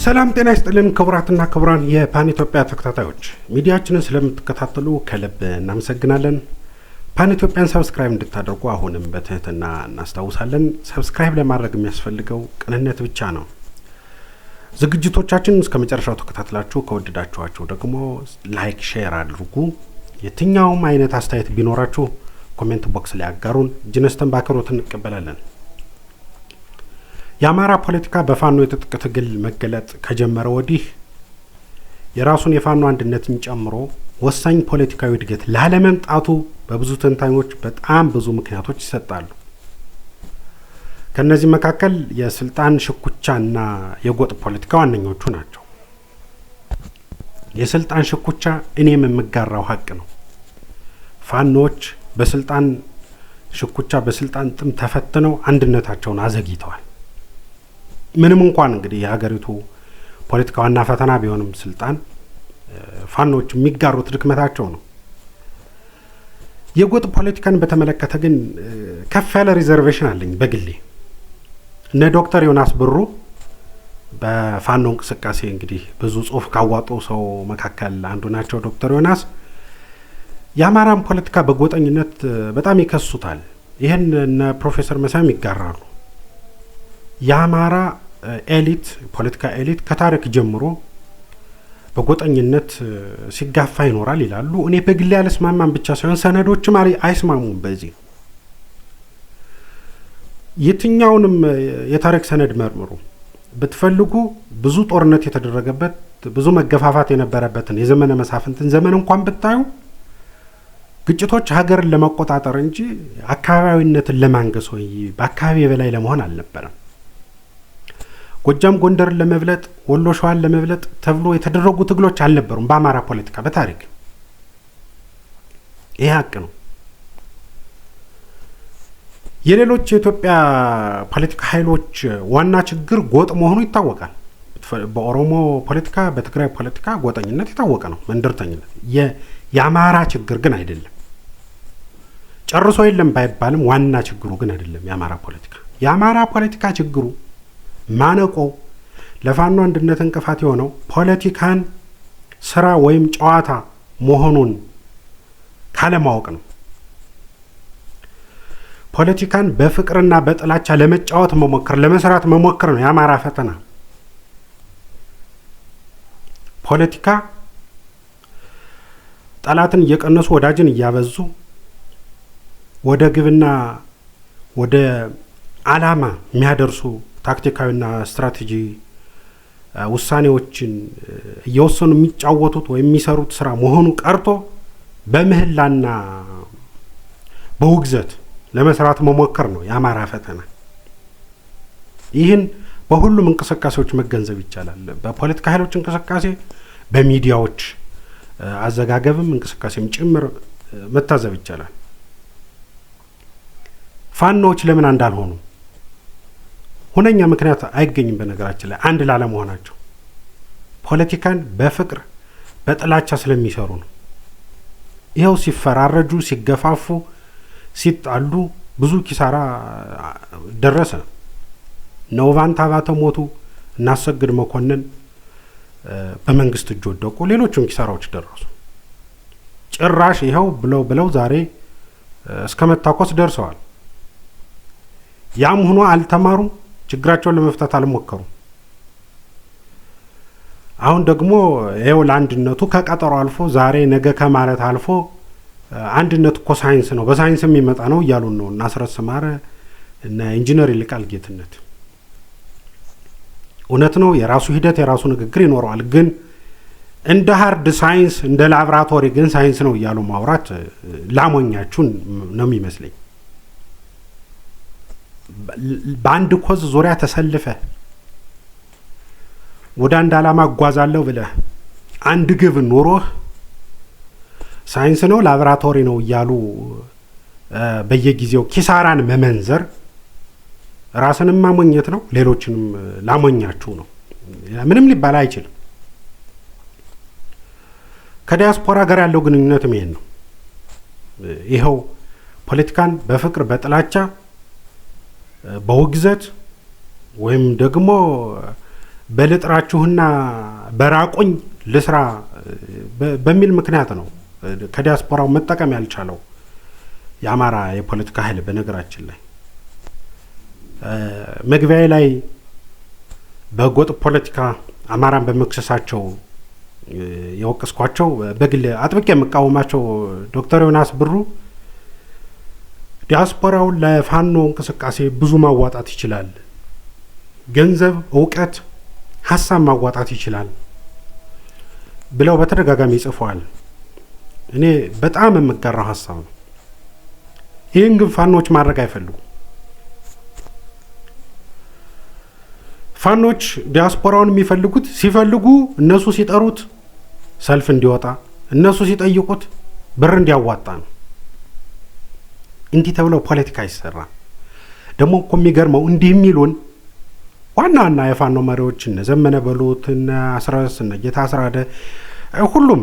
ሰላም ጤና ይስጥልን ክቡራትና ክቡራን የፓን ኢትዮጵያ ተከታታዮች ሚዲያችንን ስለምትከታተሉ ከልብ እናመሰግናለን። ፓን ኢትዮጵያን ሰብስክራይብ እንድታደርጉ አሁንም በትህትና እናስታውሳለን። ሰብስክራይብ ለማድረግ የሚያስፈልገው ቅንነት ብቻ ነው። ዝግጅቶቻችንን እስከመጨረሻው ተከታትላችሁ ከወደዳችኋቸው ደግሞ ላይክ ሼር አድርጉ። የትኛውም አይነት አስተያየት ቢኖራችሁ ኮሜንት ቦክስ ላይ አጋሩን። ጅነስተን ባከሮት እንቀበላለን። የአማራ ፖለቲካ በፋኖ የትጥቅ ትግል መገለጥ ከጀመረ ወዲህ የራሱን የፋኖ አንድነትን ጨምሮ ወሳኝ ፖለቲካዊ እድገት ላለመምጣቱ በብዙ ተንታኞች በጣም ብዙ ምክንያቶች ይሰጣሉ። ከነዚህ መካከል የስልጣን ሽኩቻና የጎጥ ፖለቲካ ዋነኞቹ ናቸው። የስልጣን ሽኩቻ እኔም የምጋራው ሀቅ ነው። ፋኖች በስልጣን ሽኩቻ በስልጣን ጥም ተፈትነው አንድነታቸውን አዘግይተዋል። ምንም እንኳን እንግዲህ የሀገሪቱ ፖለቲካ ዋና ፈተና ቢሆንም ስልጣን ፋኖች የሚጋሩት ድክመታቸው ነው። የጎጥ ፖለቲካን በተመለከተ ግን ከፍ ያለ ሪዘርቬሽን አለኝ በግሌ። እነ ዶክተር ዮናስ ብሩ በፋኖ እንቅስቃሴ እንግዲህ ብዙ ጽሁፍ ካዋጡ ሰው መካከል አንዱ ናቸው። ዶክተር ዮናስ የአማራን ፖለቲካ በጎጠኝነት በጣም ይከሱታል። ይህን እነ ፕሮፌሰር መሳም ይጋራሉ። የአማራ ኤሊት ፖለቲካ ኤሊት ከታሪክ ጀምሮ በጎጠኝነት ሲጋፋ ይኖራል ይላሉ። እኔ በግሌ ያልስማማም ብቻ ሳይሆን ሰነዶችም አይስማሙም። በዚህ የትኛውንም የታሪክ ሰነድ መርምሩ ብትፈልጉ ብዙ ጦርነት የተደረገበት ብዙ መገፋፋት የነበረበትን የዘመነ መሳፍንትን ዘመን እንኳን ብታዩ ግጭቶች ሀገርን ለመቆጣጠር እንጂ አካባቢያዊነትን ለማንገስ ወይ በአካባቢ በላይ ለመሆን አልነበረም። ጎጃም ጎንደርን ለመብለጥ ወሎ ሸዋን ለመብለጥ ተብሎ የተደረጉ ትግሎች አልነበሩም በአማራ ፖለቲካ በታሪክ። ይህ ሀቅ ነው። የሌሎች የኢትዮጵያ ፖለቲካ ኃይሎች ዋና ችግር ጎጥ መሆኑ ይታወቃል። በኦሮሞ ፖለቲካ በትግራይ ፖለቲካ ጎጠኝነት የታወቀ ነው፣ መንደርተኝነት። የአማራ ችግር ግን አይደለም። ጨርሶ የለም ባይባልም ዋና ችግሩ ግን አይደለም የአማራ ፖለቲካ። የአማራ ፖለቲካ ችግሩ ማነቆ ለፋኖ አንድነት እንቅፋት የሆነው ፖለቲካን ስራ ወይም ጨዋታ መሆኑን ካለማወቅ ነው። ፖለቲካን በፍቅርና በጥላቻ ለመጫወት መሞከር ለመስራት መሞከር ነው የአማራ ፈተና። ፖለቲካ ጠላትን እየቀነሱ ወዳጅን እያበዙ ወደ ግብና ወደ አላማ የሚያደርሱ ታክቲካዊና ስትራቴጂ ውሳኔዎችን እየወሰኑ የሚጫወቱት ወይም የሚሰሩት ስራ መሆኑ ቀርቶ በምህላና በውግዘት ለመስራት መሞከር ነው የአማራ ፈተና። ይህን በሁሉም እንቅስቃሴዎች መገንዘብ ይቻላል። በፖለቲካ ኃይሎች እንቅስቃሴ፣ በሚዲያዎች አዘጋገብም እንቅስቃሴም ጭምር መታዘብ ይቻላል። ፋኖች ለምን እንዳልሆኑ ሁነኛ ምክንያት አይገኝም። በነገራችን ላይ አንድ ላለመሆናቸው ፖለቲካን በፍቅር በጥላቻ ስለሚሰሩ ነው። ይኸው ሲፈራረጁ፣ ሲገፋፉ፣ ሲጣሉ ብዙ ኪሳራ ደረሰ። ነውቫንታ ባተ ሞቱ፣ እናሰግድ መኮንን በመንግስት እጅ ወደቁ፣ ሌሎችም ኪሳራዎች ደረሱ። ጭራሽ ይኸው ብለው ዛሬ እስከ መታኮስ ደርሰዋል። ያም ሆኖ አልተማሩም፣ ችግራቸውን ለመፍታት አልሞከሩም። አሁን ደግሞ ይኸው ለአንድነቱ ከቀጠሮ አልፎ ዛሬ ነገ ከማለት አልፎ አንድነት እኮ ሳይንስ ነው፣ በሳይንስ የሚመጣ ነው እያሉን ነው እና አስረስ ማረ እና ኢንጂነር ይልቃል ጌትነት። እውነት ነው፣ የራሱ ሂደት የራሱ ንግግር ይኖረዋል። ግን እንደ ሃርድ ሳይንስ እንደ ላብራቶሪ ግን ሳይንስ ነው እያሉ ማውራት ላሞኛችሁን ነው የሚመስለኝ። በአንድ ኮዝ ዙሪያ ተሰልፈ ወደ አንድ ዓላማ እጓዛለሁ ብለህ አንድ ግብ ኖሮህ ሳይንስ ነው ላብራቶሪ ነው እያሉ በየጊዜው ኪሳራን መመንዘር ራስንም ማሞኘት ነው፣ ሌሎችንም ላሞኛችሁ ነው። ምንም ሊባል አይችልም። ከዲያስፖራ ጋር ያለው ግንኙነት ይሄን ነው። ይኸው ፖለቲካን በፍቅር በጥላቻ በውግዘት ወይም ደግሞ በልጥራችሁና በራቁኝ ለስራ በሚል ምክንያት ነው ከዲያስፖራው መጠቀም ያልቻለው የአማራ የፖለቲካ ኃይል። በነገራችን ላይ መግቢያዬ ላይ በጎጥ ፖለቲካ አማራን በመክሰሳቸው የወቀስኳቸው በግል አጥብቄ የምቃወማቸው ዶክተር ዮናስ ብሩ ዲያስፖራው ለፋኖ እንቅስቃሴ ብዙ ማዋጣት ይችላል፣ ገንዘብ፣ እውቀት፣ ሀሳብ ማዋጣት ይችላል ብለው በተደጋጋሚ ጽፈዋል። እኔ በጣም የምጋራው ሀሳብ ነው። ይህን ግን ፋኖች ማድረግ አይፈልጉም። ፋኖች ዲያስፖራውን የሚፈልጉት ሲፈልጉ እነሱ ሲጠሩት ሰልፍ እንዲወጣ፣ እነሱ ሲጠይቁት ብር እንዲያዋጣ ነው። እንዲህ ተብለው ፖለቲካ አይሰራም። ደግሞ እኮ የሚገርመው እንዲህ የሚሉን ዋና ዋና የፋኖ መሪዎች እነ ዘመነ በሉት፣ እነ አስረስ፣ እነ ጌታ አስራደ ሁሉም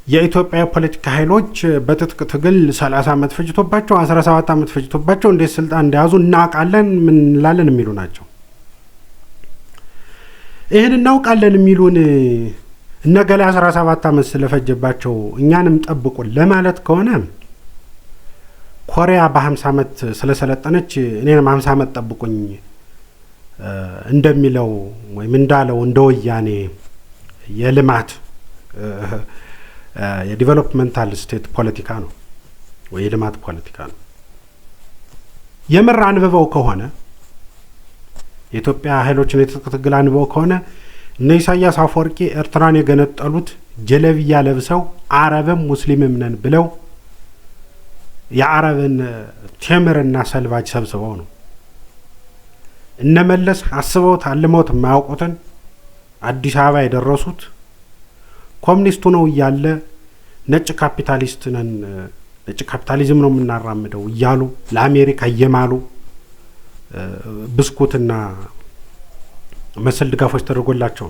የኢትዮጵያ ፖለቲካ ኃይሎች በትጥቅ ትግል 30 ዓመት ፈጅቶባቸው 17 ዓመት ፈጅቶባቸው እንዴት ስልጣን እንደያዙ እናውቃለን ምን እንላለን የሚሉ ናቸው። ይህን እናውቃለን የሚሉን እነገሌ 17 ዓመት ስለፈጀባቸው እኛንም ጠብቁን ለማለት ከሆነ ኮሪያ በ50 ዓመት ስለሰለጠነች እኔንም 50 ዓመት ጠብቁኝ እንደሚለው ወይም እንዳለው እንደ ወያኔ የልማት የዲቨሎፕመንታል ስቴት ፖለቲካ ነው ወይ የልማት ፖለቲካ ነው። የምር አንብበው ከሆነ የኢትዮጵያ ኃይሎችን የትጥቅ ትግል አንብበው ከሆነ እነ ኢሳያስ አፈወርቂ ኤርትራን የገነጠሉት ጀለብያ ለብሰው አረብም ሙስሊምም ነን ብለው የአረብን ቴምርና ሰልባጅ ሰብስበው ነው። እነመለስ አስበውት አልመውት የማያውቁትን አዲስ አበባ የደረሱት ኮሙኒስቱ ነው እያለ ነጭ ካፒታሊስት ነን፣ ነጭ ካፒታሊዝም ነው የምናራምደው እያሉ ለአሜሪካ እየማሉ ብስኩትና መሰል ድጋፎች ተደርጎላቸው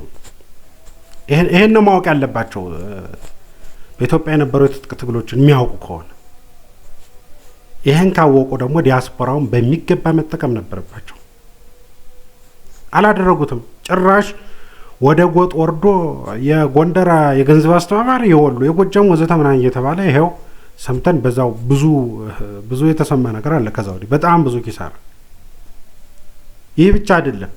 ይሄን ነው ማወቅ ያለባቸው። በኢትዮጵያ የነበሩ የትጥቅ ትግሎችን የሚያውቁ ከሆነ ይሄን ካወቁ ደግሞ ዲያስፖራውን በሚገባ መጠቀም ነበረባቸው። አላደረጉትም። ጭራሽ ወደ ጎጥ ወርዶ የጎንደር የገንዘብ አስተባባሪ የወሎ የጎጃም ወዘተ ምናምን እየተባለ ይሄው ሰምተን በዛው ብዙ የተሰማ ነገር አለ። ከዛው በጣም ብዙ ኪሳራ። ይህ ብቻ አይደለም።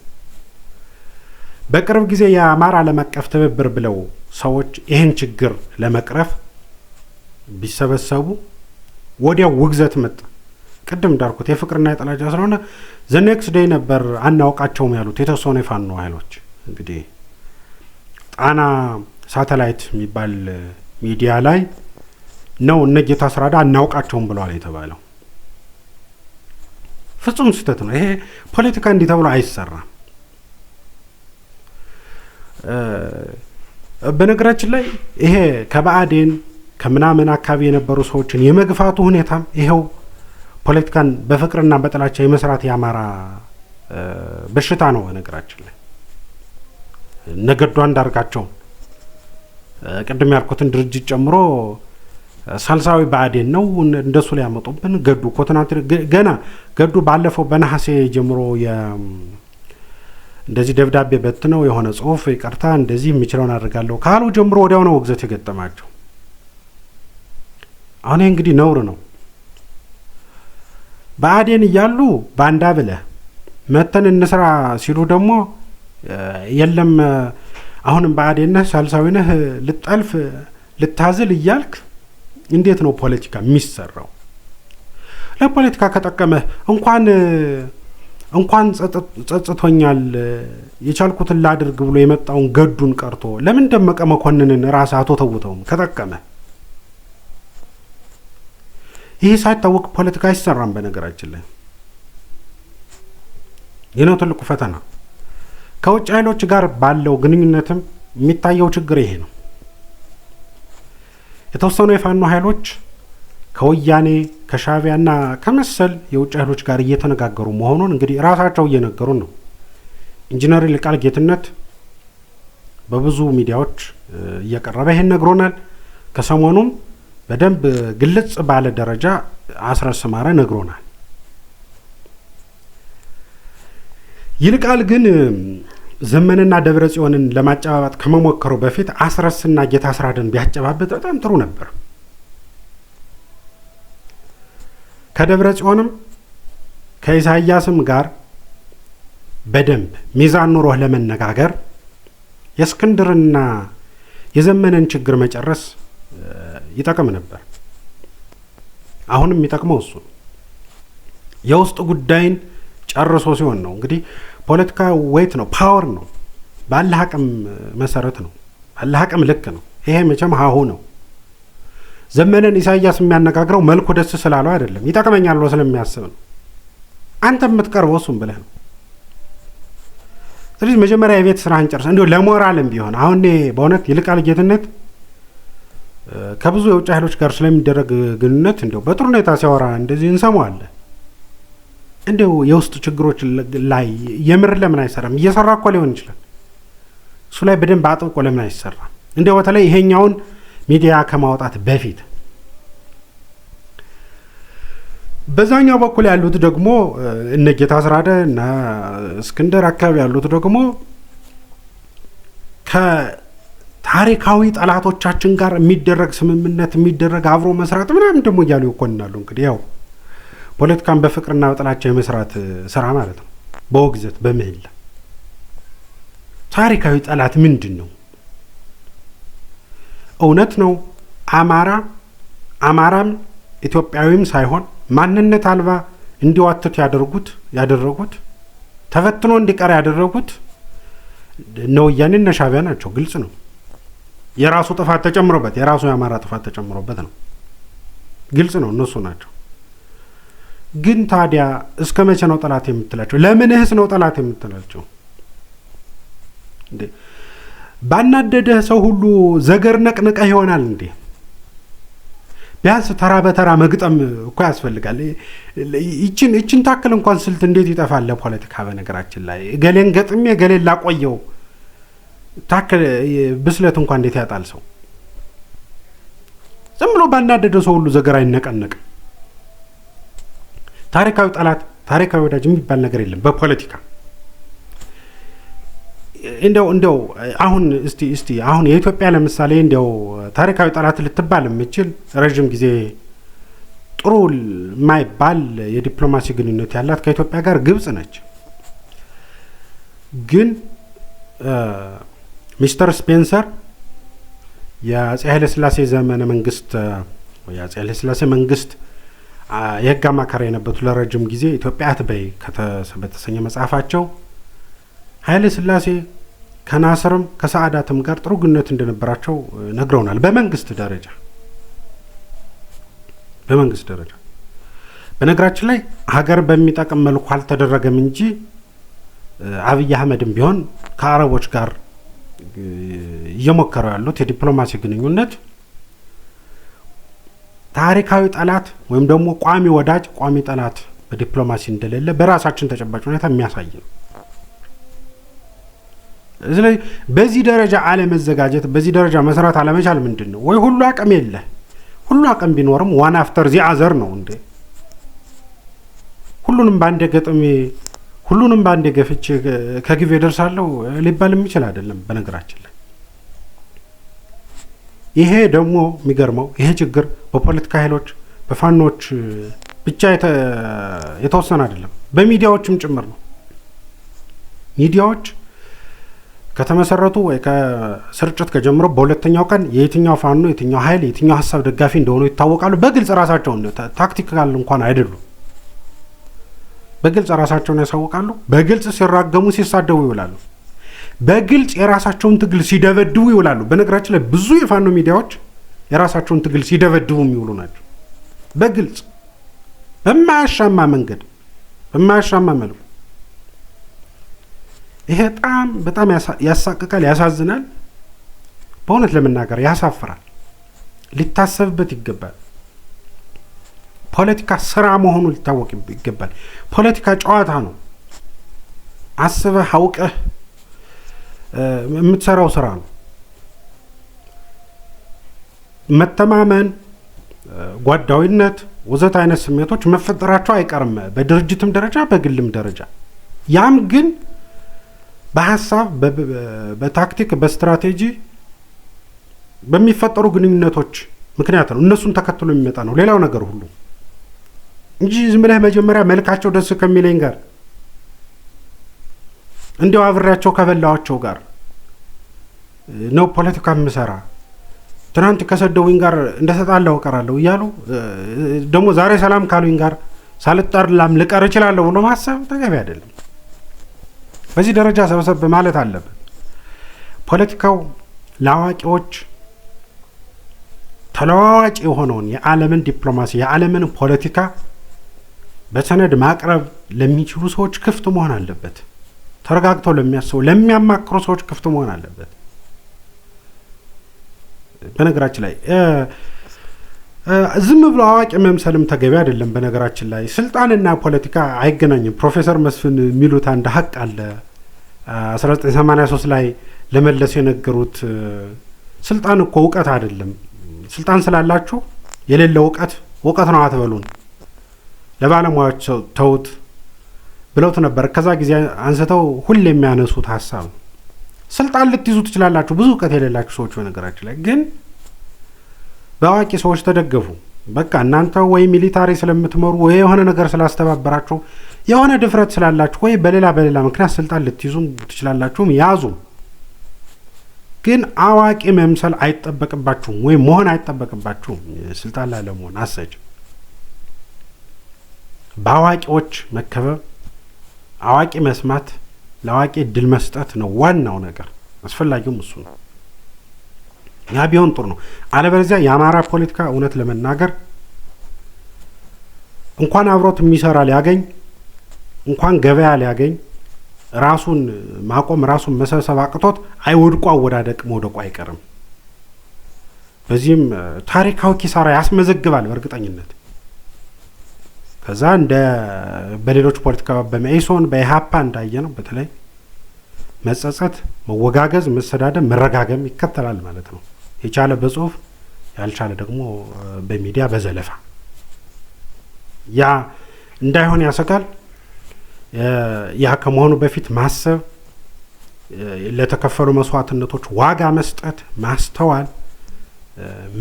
በቅርብ ጊዜ የአማራ ዓለም አቀፍ ትብብር ብለው ሰዎች ይህን ችግር ለመቅረፍ ቢሰበሰቡ ወዲያው ውግዘት መጣ። ቅድም እንዳልኩት የፍቅርና የጥላቻ ስለሆነ ዘኔክስ ዴይ ነበር አናውቃቸውም ያሉት የተወሰኑ የፋኖ ኃይሎች። እንግዲህ ጣና ሳተላይት የሚባል ሚዲያ ላይ ነው እነ ጌታ አስራዳ አናውቃቸውም ብለዋል የተባለው። ፍጹም ስህተት ነው። ይሄ ፖለቲካ እንዲህ ተብሎ አይሰራም። በነገራችን ላይ ይሄ ከባዕዴን ከምናምን አካባቢ የነበሩ ሰዎችን የመግፋቱ ሁኔታም ይሄው ፖለቲካን በፍቅርና በጥላቻ የመስራት የአማራ በሽታ ነው። በነገራችን ላይ ነገዱ አንዳርጋቸው ቅድም ያልኩትን ድርጅት ጨምሮ ሳልሳዊ ባዕዴን ነው እንደሱ ላይ ያመጡብን። ገዱ ኮትናት ገና ገዱ ባለፈው በነሐሴ ጀምሮ እንደዚህ ደብዳቤ በትነው የሆነ ጽሁፍ ይቀርታ እንደዚህ የሚችለውን አድርጋለሁ ካሉ ጀምሮ ወዲያው ነው ውግዘት የገጠማቸው። አሁን እንግዲህ ነውር ነው። ባዕዴን እያሉ ባንዳ ብለህ መተን እንስራ ሲሉ ደግሞ የለም አሁንም ባዕዴን ነህ ሳልሳዊ ነህ ልጠልፍ ልታዝል እያልክ እንዴት ነው ፖለቲካ የሚሰራው? ለፖለቲካ ከጠቀመ እንኳን ጸጽቶኛል የቻልኩትን ላድርግ ብሎ የመጣውን ገዱን ቀርቶ ለምን ደመቀ መኮንንን ራስ አቶ ተውተውም ከጠቀመ ይህ ሳይታወቅ ፖለቲካ አይሰራም። በነገራችን ላይ ይህ ነው ትልቁ ፈተና። ከውጭ ኃይሎች ጋር ባለው ግንኙነትም የሚታየው ችግር ይሄ ነው። የተወሰኑ የፋኖ ኃይሎች ከወያኔ ከሻዕቢያና ከመሰል የውጭ ኃይሎች ጋር እየተነጋገሩ መሆኑን እንግዲህ ራሳቸው እየነገሩ ነው። ኢንጂነር ይልቃል ጌትነት በብዙ ሚዲያዎች እየቀረበ ይሄን ነግሮናል። ከሰሞኑም በደንብ ግልጽ ባለ ደረጃ አስረስ ማረ ነግሮናል። ይልቃል ግን ዘመንና ደብረ ጽዮንን ለማጨባበጥ ከመሞከሩ በፊት አስረስና ጌታ አስራደን ቢያጨባበጥ በጣም ጥሩ ነበር። ከደብረ ጽዮንም ከኢሳያስም ጋር በደንብ ሚዛን ኑሮህ ለመነጋገር የእስክንድርና የዘመንን ችግር መጨረስ ይጠቅም ነበር። አሁንም የሚጠቅመው እሱ የውስጥ ጉዳይን ጨርሶ ሲሆን ነው። እንግዲህ ፖለቲካ ዌይት ነው፣ ፓወር ነው፣ ባለህ አቅም መሰረት ነው፣ ባለህ አቅም ልክ ነው። ይሄ መቼም ሀሁ ነው። ዘመንን ኢሳያስ የሚያነጋግረው መልኩ ደስ ስላለው አይደለም፣ ይጠቅመኛል ብሎ ስለሚያስብ ነው። አንተ የምትቀርበው እሱም ብለህ ነው። ስለዚህ መጀመሪያ የቤት ስራህን ጨርስ። እንዲሁ ለሞራልም ቢሆን አሁን በእውነት ይልቃል ጌትነት ከብዙ የውጭ ኃይሎች ጋር ስለሚደረግ ግንኙነት እንዲሁ በጥሩ ሁኔታ ሲያወራ እንደዚህ እንሰማዋለን። እንዲሁ የውስጥ ችግሮች ላይ የምር ለምን አይሰራም? እየሰራ እኮ ሊሆን ይችላል። እሱ ላይ በደንብ አጥብቆ ለምን አይሰራም? እንዲሁ በተለይ ይሄኛውን ሚዲያ ከማውጣት በፊት በዛኛው በኩል ያሉት ደግሞ እነ ጌታ አስራደ እና እስክንድር አካባቢ ያሉት ደግሞ ከታሪካዊ ጠላቶቻችን ጋር የሚደረግ ስምምነት የሚደረግ አብሮ መስራት ምናምን ደግሞ እያሉ ይኮንናሉ። እንግዲህ ያው ፖለቲካን በፍቅርና በጥላቻ የመስራት ስራ ማለት ነው። በወግዘት በምህላ ታሪካዊ ጠላት ምንድን ነው? እውነት ነው አማራም ኢትዮጵያዊም ሳይሆን ማንነት አልባ እንዲዋትት ያደረጉት ተፈትኖ እንዲቀር ያደረጉት ነው ወያኔና ሻዕቢያ ናቸው። ግልጽ ነው። የራሱ ጥፋት ተጨምሮበት የራሱ የአማራ ጥፋት ተጨምሮበት ነው። ግልጽ ነው። እነሱ ናቸው። ግን ታዲያ እስከ መቼ ነው ጠላት የምትላቸው? ለምንህስ ነው ጠላት የምትላቸው? እንዴ ባናደደህ ሰው ሁሉ ዘገር ነቅንቀህ ይሆናል እንዴ? ቢያንስ ተራ በተራ መግጠም እኮ ያስፈልጋል። ይችን ታክል እንኳን ስልት እንዴት ይጠፋል ለፖለቲካ? በነገራችን ላይ ገሌን ገጥሜ ገሌን ላቆየው ታክል ብስለት እንኳን እንዴት ያጣል ሰው? ዝም ብሎ ባናደደው ሰው ሁሉ ዘገር አይነቀነቅም። ታሪካዊ ጠላት ታሪካዊ ወዳጅ የሚባል ነገር የለም በፖለቲካ። እንደው አሁን እስቲ አሁን የኢትዮጵያ ለምሳሌ እንደው ታሪካዊ ጠላት ልትባል የምችል ረጅም ጊዜ ጥሩ የማይባል የዲፕሎማሲ ግንኙነት ያላት ከኢትዮጵያ ጋር ግብጽ ነች። ግን ሚስተር ስፔንሰር የአፄ ኃይለ ሥላሴ ዘመነ መንግስት ወይ የአፄ ኃይለ ሥላሴ መንግስት የህግ አማካሪ የነበሩት ለረጅም ጊዜ ኢትዮጵያ አትበይ በተሰኘ መጽሐፋቸው ኃይለ ሥላሴ ከናስርም ከሰዓዳትም ጋር ጥሩ ግንኙነት እንደነበራቸው ነግረውናል። በመንግስት ደረጃ በነገራችን ላይ ሀገር በሚጠቅም መልኩ አልተደረገም እንጂ አብይ አህመድም ቢሆን ከአረቦች ጋር እየሞከሩ ያሉት የዲፕሎማሲ ግንኙነት ታሪካዊ ጠላት ወይም ደግሞ ቋሚ ወዳጅ ቋሚ ጠላት በዲፕሎማሲ እንደሌለ በራሳችን ተጨባጭ ሁኔታ የሚያሳይ ነው። ስለዚህ በዚህ ደረጃ አለመዘጋጀት በዚህ ደረጃ መስራት አለመቻል ምንድን ነው? ወይ ሁሉ አቅም የለ ሁሉ አቅም ቢኖርም ዋን አፍተር ዚ አዘር ነው እንዴ? ሁሉንም ባንዴ ገጥሜ ሁሉንም ባንዴ ገፍቼ ከግብ ደርሳለሁ ሊባል የሚችል አይደለም። በነገራችን ላይ ይሄ ደግሞ የሚገርመው ይሄ ችግር በፖለቲካ ኃይሎች በፋኖች ብቻ የተወሰነ አይደለም፣ በሚዲያዎችም ጭምር ነው። ሚዲያዎች ከተመሰረቱ ወይ ከስርጭት ከጀምሮ በሁለተኛው ቀን የትኛው ፋኖ የትኛው ኃይል የትኛው ሀሳብ ደጋፊ እንደሆኑ ይታወቃሉ። በግልጽ ራሳቸውን ታክቲካል እንኳን አይደሉም። በግልጽ ራሳቸውን ያሳውቃሉ። በግልጽ ሲራገሙ ሲሳደቡ ይውላሉ። በግልጽ የራሳቸውን ትግል ሲደበድቡ ይውላሉ። በነገራችን ላይ ብዙ የፋኖ ሚዲያዎች የራሳቸውን ትግል ሲደበድቡ የሚውሉ ናቸው። በግልጽ በማያሻማ መንገድ በማያሻማ መልኩ። ይሄ በጣም ያሳቅቃል፣ ያሳዝናል። በእውነት ለመናገር ያሳፍራል። ሊታሰብበት ይገባል። ፖለቲካ ስራ መሆኑ ሊታወቅ ይገባል። ፖለቲካ ጨዋታ ነው። አስበህ አውቀህ የምትሰራው ስራ ነው። መተማመን፣ ጓዳዊነት ወዘተ አይነት ስሜቶች መፈጠራቸው አይቀርም በድርጅትም ደረጃ በግልም ደረጃ። ያም ግን በሐሳብ በታክቲክ በስትራቴጂ በሚፈጠሩ ግንኙነቶች ምክንያት ነው እነሱን ተከትሎ የሚመጣ ነው ሌላው ነገር ሁሉ እንጂ ዝም ብለህ መጀመሪያ መልካቸው ደስ ከሚለኝ ጋር እንዲያው አብሬያቸው ከበላዋቸው ጋር ነው ፖለቲካ ምሰራ ትናንት ከሰደውኝ ጋር እንደተጣላው ቀራለሁ እያሉ ደግሞ ዛሬ ሰላም ካሉኝ ጋር ሳልጣላም ልቀር እችላለሁ ብሎ ማሰብ ተገቢ አይደለም። በዚህ ደረጃ ሰበሰብ ማለት አለበት። ፖለቲካው ለአዋቂዎች ተለዋዋጭ የሆነውን የዓለምን ዲፕሎማሲ የዓለምን ፖለቲካ በሰነድ ማቅረብ ለሚችሉ ሰዎች ክፍት መሆን አለበት። ተረጋግተው ለሚያስቡ ለሚያማክሩ ሰዎች ክፍት መሆን አለበት። በነገራችን ላይ ዝም ብሎ አዋቂ መምሰልም ተገቢ አይደለም። በነገራችን ላይ ስልጣንና ፖለቲካ አይገናኝም። ፕሮፌሰር መስፍን የሚሉት አንድ ሀቅ አለ 1983 ላይ ለመለስ የነገሩት ስልጣን እኮ እውቀት አይደለም፣ ስልጣን ስላላችሁ የሌለ እውቀት ነው አትበሉን፣ ለባለሙያዎች ተውት ብለውት ነበር። ከዛ ጊዜ አንስተው ሁሌ የሚያነሱት ሀሳብ ስልጣን ልትይዙ ትችላላችሁ ብዙ እውቀት የሌላችሁ ሰዎች። በነገራችን ላይ ግን በአዋቂ ሰዎች ተደገፉ። በቃ እናንተ ወይ ሚሊታሪ ስለምትመሩ ወይ የሆነ ነገር ስላስተባበራችሁ የሆነ ድፍረት ስላላችሁ ወይ በሌላ ምክንያት ስልጣን ልትይዙ ትችላላችሁም ያዙ። ግን አዋቂ መምሰል አይጠበቅባችሁም ወይ መሆን አይጠበቅባችሁም። ስልጣን ላይ ለመሆን አሰጅ በአዋቂዎች መከበብ፣ አዋቂ መስማት፣ ለአዋቂ እድል መስጠት ነው ዋናው ነገር። አስፈላጊውም እሱ ነው። ያ ቢሆን ጥሩ ነው። አለበለዚያ የአማራ ፖለቲካ እውነት ለመናገር እንኳን አብሮት የሚሰራ ሊያገኝ እንኳን ገበያ ሊያገኝ ራሱን ማቆም ራሱን መሰብሰብ አቅቶት አይወድቁ አወዳደቅ መውደቁ አይቀርም። በዚህም ታሪካዊ ኪሳራ ያስመዘግባል በእርግጠኝነት። ከዛ እንደ በሌሎች ፖለቲካ በመኢሶን በኢሃፓ እንዳየ ነው በተለይ መጸጸት፣ መወጋገዝ፣ መሰዳደብ፣ መረጋገም ይከተላል ማለት ነው። የቻለ በጽሁፍ ያልቻለ ደግሞ በሚዲያ በዘለፋ ያ እንዳይሆን ያሰጋል። ያ ከመሆኑ በፊት ማሰብ፣ ለተከፈሉ መስዋዕትነቶች ዋጋ መስጠት፣ ማስተዋል፣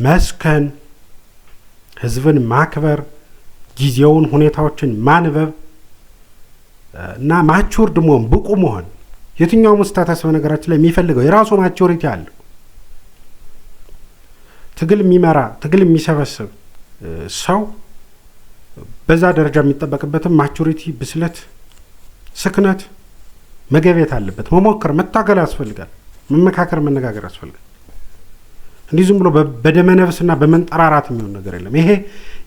መስከን፣ ህዝብን ማክበር፣ ጊዜውን ሁኔታዎችን ማንበብ እና ማቹርድ መሆን ብቁ መሆን። የትኛው ስታተስ በነገራችን ላይ የሚፈልገው የራሱ ማቹሪቲ አለው። ትግል የሚመራ ትግል የሚሰበስብ ሰው በዛ ደረጃ የሚጠበቅበትም ማቹሪቲ፣ ብስለት፣ ስክነት መገቤት አለበት። መሞከር፣ መታገል ያስፈልጋል። መመካከር፣ መነጋገር ያስፈልጋል። እንዲህ ዝም ብሎ በደመነፍስና በመንጠራራት የሚሆን ነገር የለም። ይሄ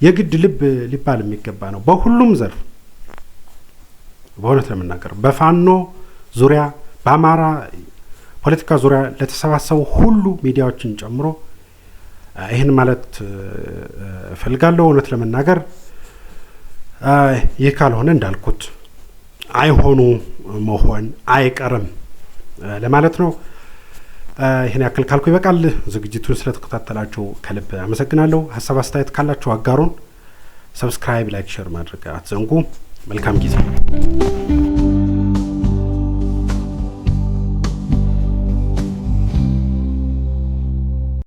የግድ ልብ ሊባል የሚገባ ነው። በሁሉም ዘርፍ በእውነት ለመናገር በፋኖ ዙሪያ በአማራ ፖለቲካ ዙሪያ ለተሰባሰቡ ሁሉ ሚዲያዎችን ጨምሮ ይህን ማለት እፈልጋለሁ። እውነት ለመናገር ይህ ካልሆነ እንዳልኩት አይሆኑ መሆን አይቀርም ለማለት ነው። ይህን ያክል ካልኩ ይበቃል። ዝግጅቱን ስለተከታተላችሁ ከልብ አመሰግናለሁ። ሀሳብ አስተያየት ካላችሁ አጋሩን። ሰብስክራይብ፣ ላይክ፣ ሼር ማድረግ አትዘንጉ። መልካም ጊዜ